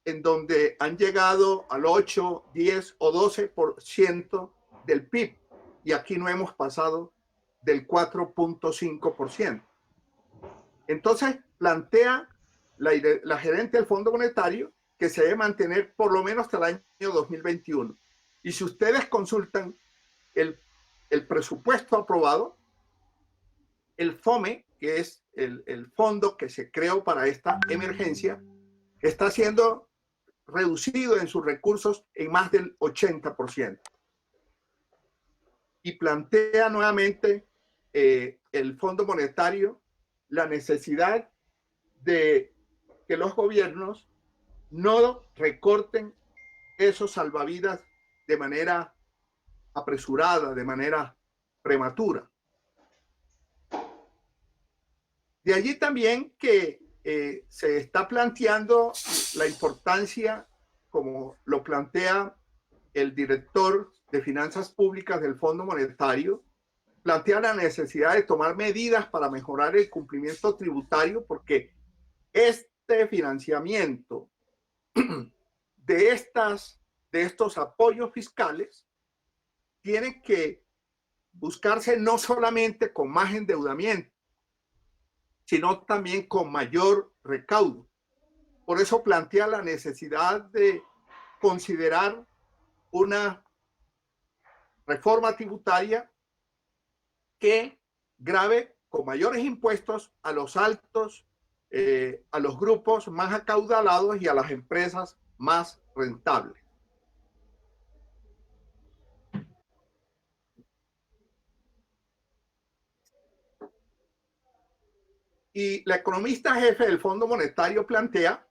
en donde han llegado al 8, 10 o 12% del PIB, y aquí no hemos pasado del 4.5%. Entonces plantea la gerente del Fondo Monetario que se debe mantener por lo menos hasta el año 2021. Y si ustedes consultan el presupuesto aprobado, el FOME, que es el fondo que se creó para esta emergencia, está siendo reducido en sus recursos en más del 80%. Y plantea nuevamente el Fondo Monetario la necesidad de que los gobiernos no recorten esos salvavidas de manera apresurada, de manera prematura. De allí también que se está planteando la importancia, como lo plantea el director de Finanzas Públicas del Fondo Monetario, plantea la necesidad de tomar medidas para mejorar el cumplimiento tributario, porque este financiamiento de estos apoyos fiscales tiene que buscarse no solamente con más endeudamiento, sino también con mayor recaudo. Por eso plantea la necesidad de considerar una reforma tributaria que grave con mayores impuestos a los altos, a los grupos más acaudalados y a las empresas más rentables. Y la economista jefe del Fondo Monetario plantea,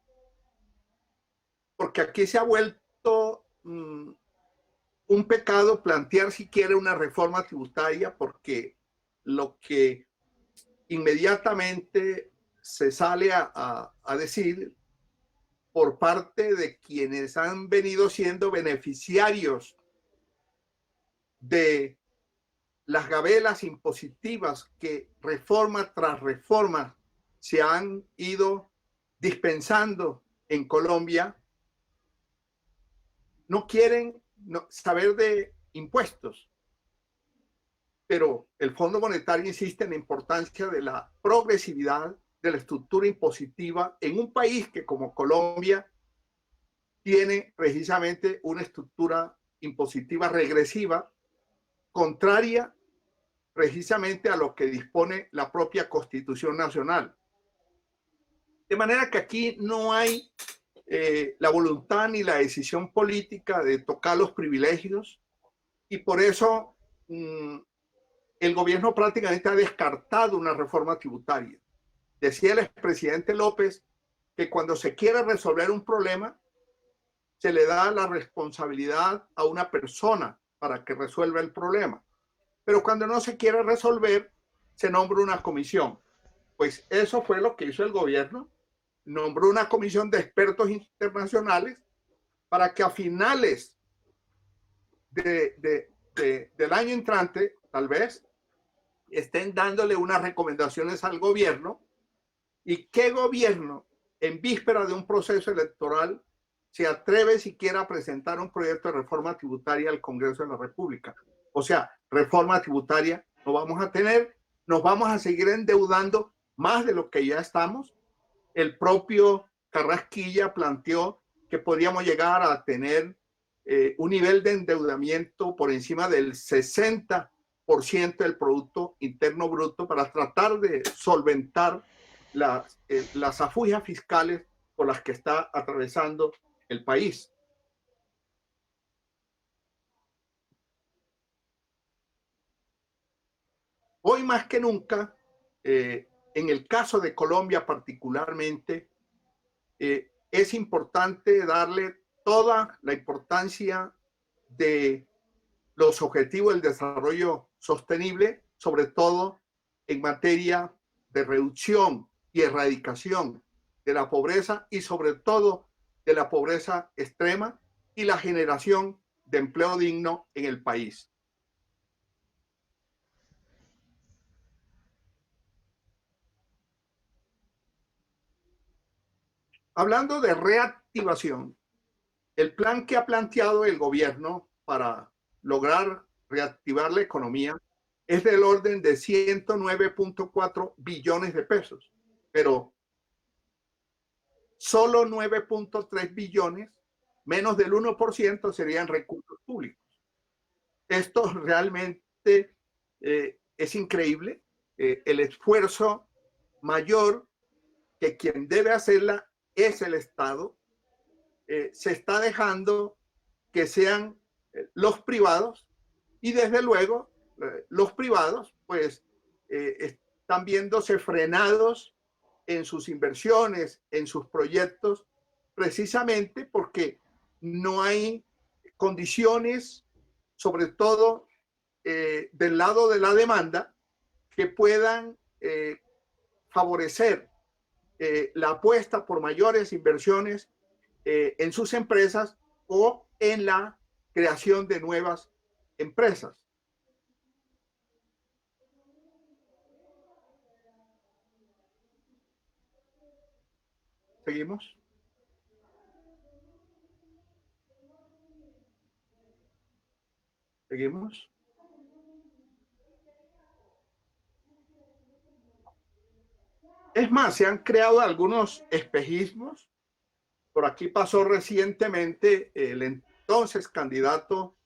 porque aquí se ha vuelto un pecado plantear siquiera una reforma tributaria, porque lo que inmediatamente se sale a decir por parte de quienes han venido siendo beneficiarios de las gabelas impositivas que reforma tras reforma se han ido dispensando en Colombia, no quieren saber de impuestos. Pero el Fondo Monetario insiste en la importancia de la progresividad de la estructura impositiva en un país que, como Colombia, tiene precisamente una estructura impositiva regresiva, contraria precisamente a lo que dispone la propia Constitución Nacional. De manera que aquí no hay la voluntad ni la decisión política de tocar los privilegios, y por eso el gobierno prácticamente ha descartado una reforma tributaria. Decía el expresidente López que cuando se quiere resolver un problema, se le da la responsabilidad a una persona para que resuelva el problema. Pero cuando no se quiere resolver, se nombra una comisión. Pues eso fue lo que hizo el gobierno. Nombró una comisión de expertos internacionales para que a finales del año entrante, tal vez, estén dándole unas recomendaciones al gobierno. ¿Y qué gobierno en víspera de un proceso electoral se atreve siquiera a presentar un proyecto de reforma tributaria al Congreso de la República? O sea, reforma tributaria no vamos a tener, nos vamos a seguir endeudando más de lo que ya estamos. El propio Carrasquilla planteó que podríamos llegar a tener un nivel de endeudamiento por encima del 60% del Producto Interno Bruto para tratar de solventar las afugias fiscales por las que está atravesando el país. Hoy más que nunca, en el caso de Colombia particularmente, es importante darle toda la importancia de los objetivos del desarrollo sostenible, sobre todo en materia de reducción y erradicación de la pobreza, y sobre todo de la pobreza extrema, y la generación de empleo digno en el país. Hablando de reactivación, el plan que ha planteado el gobierno para lograr reactivar la economía es del orden de 109.4 billones de pesos. Pero solo 9.3 billones, menos del 1%, serían recursos públicos. Esto realmente es increíble. El esfuerzo mayor que quien debe hacerla es el Estado. Se está dejando que sean los privados, y desde luego los privados pues están viéndose frenados en sus inversiones, en sus proyectos, precisamente porque no hay condiciones, sobre todo del lado de la demanda, que puedan favorecer la apuesta por mayores inversiones en sus empresas o en la creación de nuevas empresas. ¿Seguimos? ¿Seguimos? Es más, se han creado algunos espejismos. Por aquí pasó recientemente el entonces candidato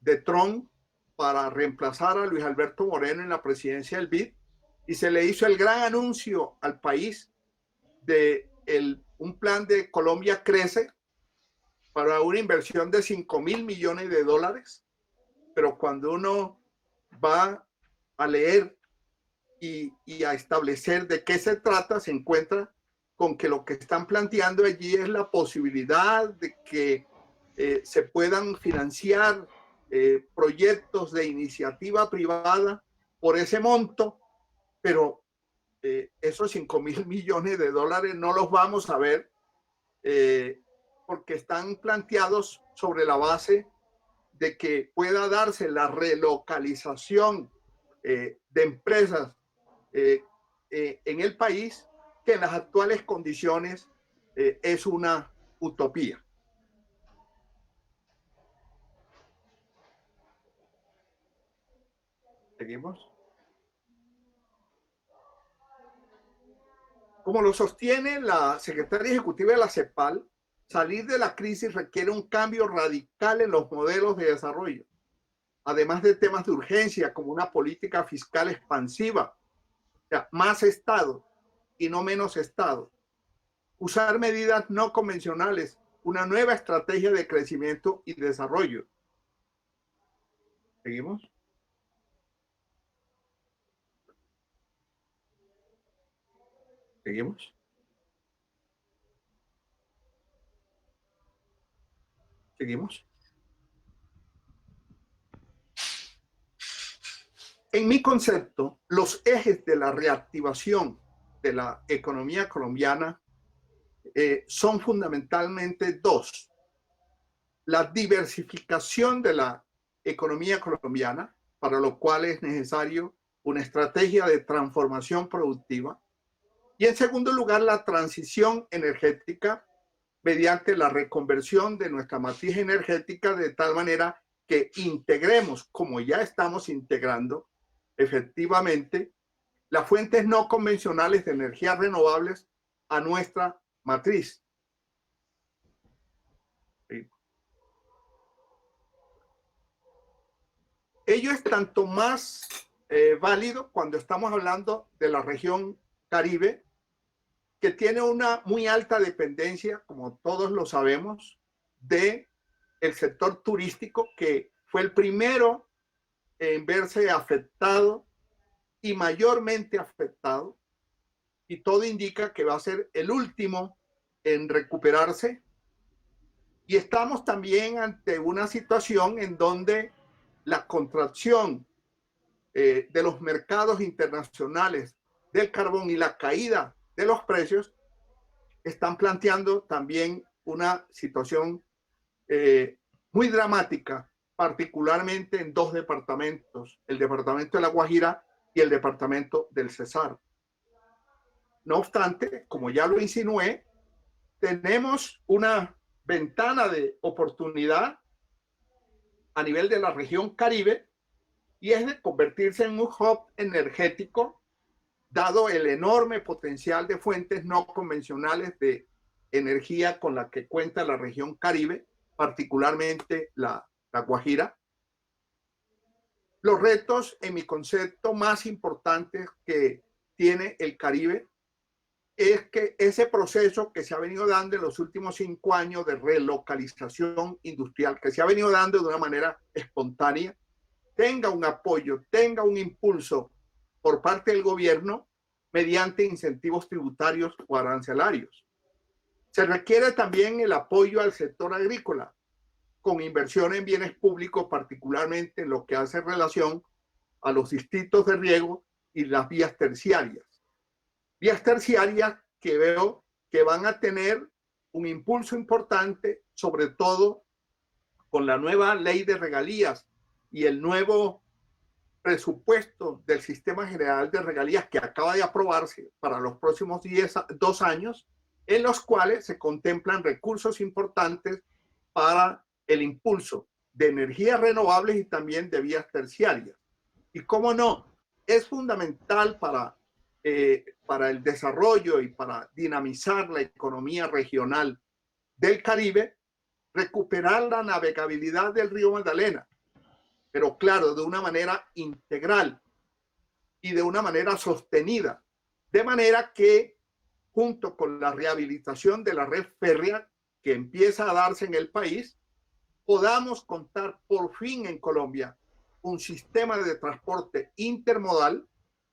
de Trump para reemplazar a Luis Alberto Moreno en la presidencia del BID, y se le hizo el gran anuncio al país de un plan de Colombia Crece para una inversión de 5.000 millones de dólares. Pero cuando uno va a leer y a establecer de qué se trata, se encuentra con que lo que están planteando allí es la posibilidad de que se puedan financiar proyectos de iniciativa privada por ese monto, pero esos 5.000 millones de dólares no los vamos a ver porque están planteados sobre la base de que pueda darse la relocalización de empresas en el país, que en las actuales condiciones es una utopía. ¿Seguimos? Como lo sostiene la secretaria ejecutiva de la CEPAL, salir de la crisis requiere un cambio radical en los modelos de desarrollo, además de temas de urgencia como una política fiscal expansiva, o sea, más Estado y no menos Estado, usar medidas no convencionales, una nueva estrategia de crecimiento y desarrollo. ¿Seguimos? ¿Seguimos? ¿Seguimos? En mi concepto, los ejes de la reactivación de la economía colombiana son fundamentalmente dos: la diversificación de la economía colombiana, para lo cual es necesario una estrategia de transformación productiva, y en segundo lugar, la transición energética mediante la reconversión de nuestra matriz energética de tal manera que integremos, como ya estamos integrando efectivamente, las fuentes no convencionales de energías renovables a nuestra matriz. ¿Sí? Ello es tanto más válido cuando estamos hablando de la región Caribe, que tiene una muy alta dependencia, como todos lo sabemos, del sector turístico, que fue el primero en verse afectado y mayormente afectado, y todo indica que va a ser el último en recuperarse. Y estamos también ante una situación en donde la contracción de los mercados internacionales del carbón y la caída de los precios están planteando también una situación muy dramática, particularmente en dos departamentos: el departamento de La Guajira y el departamento del Cesar. No obstante, como ya lo insinué, tenemos una ventana de oportunidad a nivel de la región Caribe, y es de convertirse en un hub energético, dado el enorme potencial de fuentes no convencionales de energía con la que cuenta la región Caribe, particularmente la Guajira. Los retos, en mi concepto, más importantes que tiene el Caribe es que ese proceso que se ha venido dando en los últimos 5 años de relocalización industrial, que se ha venido dando de una manera espontánea, tenga un apoyo, tenga un impulso por parte del gobierno mediante incentivos tributarios o arancelarios. Se requiere también el apoyo al sector agrícola, con inversión en bienes públicos, particularmente en lo que hace relación a los distritos de riego y las vías terciarias. Vías terciarias que veo que van a tener un impulso importante, sobre todo con la nueva ley de regalías y el nuevo presupuesto del Sistema General de Regalías que acaba de aprobarse para los próximos 2 años, en los cuales se contemplan recursos importantes para el impulso de energías renovables y también de vías terciarias. Y cómo no, es fundamental para el desarrollo y para dinamizar la economía regional del Caribe, recuperar la navegabilidad del río Magdalena, pero claro, de una manera integral y de una manera sostenida, de manera que junto con la rehabilitación de la red férrea que empieza a darse en el país, podamos contar por fin en Colombia un sistema de transporte intermodal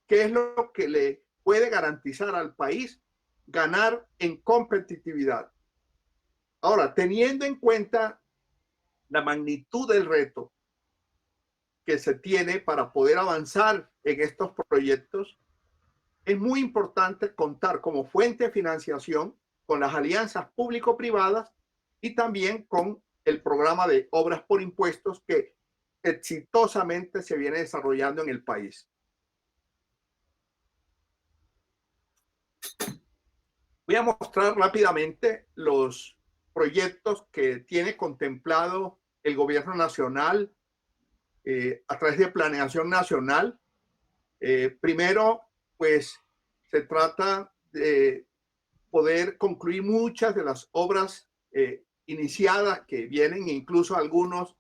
que es lo que le puede garantizar al país ganar en competitividad. Ahora, teniendo en cuenta la magnitud del reto que se tiene para poder avanzar en estos proyectos, es muy importante contar como fuente de financiación con las alianzas público-privadas y también con el programa de obras por impuestos que exitosamente se viene desarrollando en el país. Voy a mostrar rápidamente los proyectos que tiene contemplado el gobierno nacional a través de planeación nacional. Primero, pues se trata de poder concluir muchas de las obras iniciadas que vienen, incluso algunas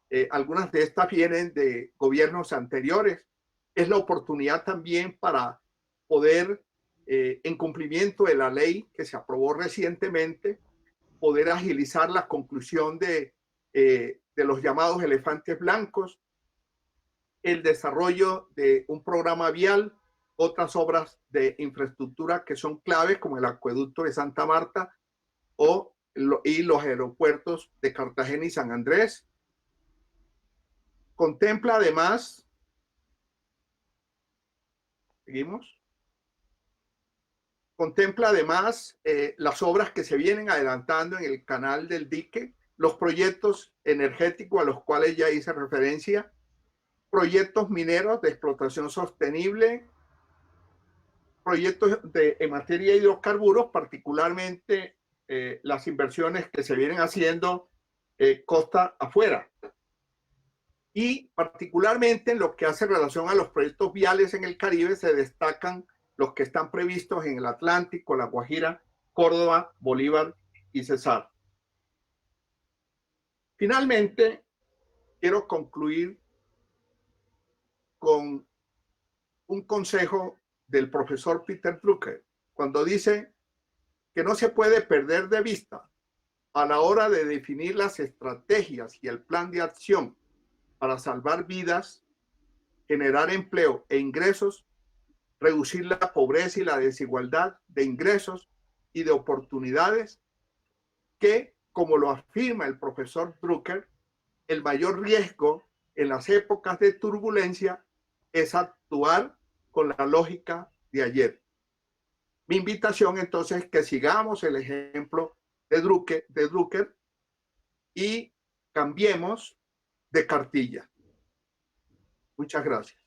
de estas vienen de gobiernos anteriores. Es la oportunidad también para poder, en cumplimiento de la ley que se aprobó recientemente, poder agilizar la conclusión de los llamados elefantes blancos, el desarrollo de un programa vial, otras obras de infraestructura que son claves, como el acueducto de Santa Marta y los aeropuertos de Cartagena y San Andrés. Contempla además, seguimos, contempla además las obras que se vienen adelantando en el canal del dique, los proyectos energéticos a los cuales ya hice referencia, proyectos mineros de explotación sostenible, proyectos en materia de hidrocarburos, particularmente las inversiones que se vienen haciendo costa afuera. Y particularmente en lo que hace relación a los proyectos viales en el Caribe, se destacan los que están previstos en el Atlántico, La Guajira, Córdoba, Bolívar y Cesar. Finalmente, quiero concluir con un consejo del profesor Peter Drucker, cuando dice que no se puede perder de vista a la hora de definir las estrategias y el plan de acción para salvar vidas, generar empleo e ingresos, reducir la pobreza y la desigualdad de ingresos y de oportunidades, que, como lo afirma el profesor Drucker, el mayor riesgo en las épocas de turbulencia es actuar con la lógica de ayer. Mi invitación entonces es que sigamos el ejemplo de Drucker y cambiemos de cartilla. Muchas gracias.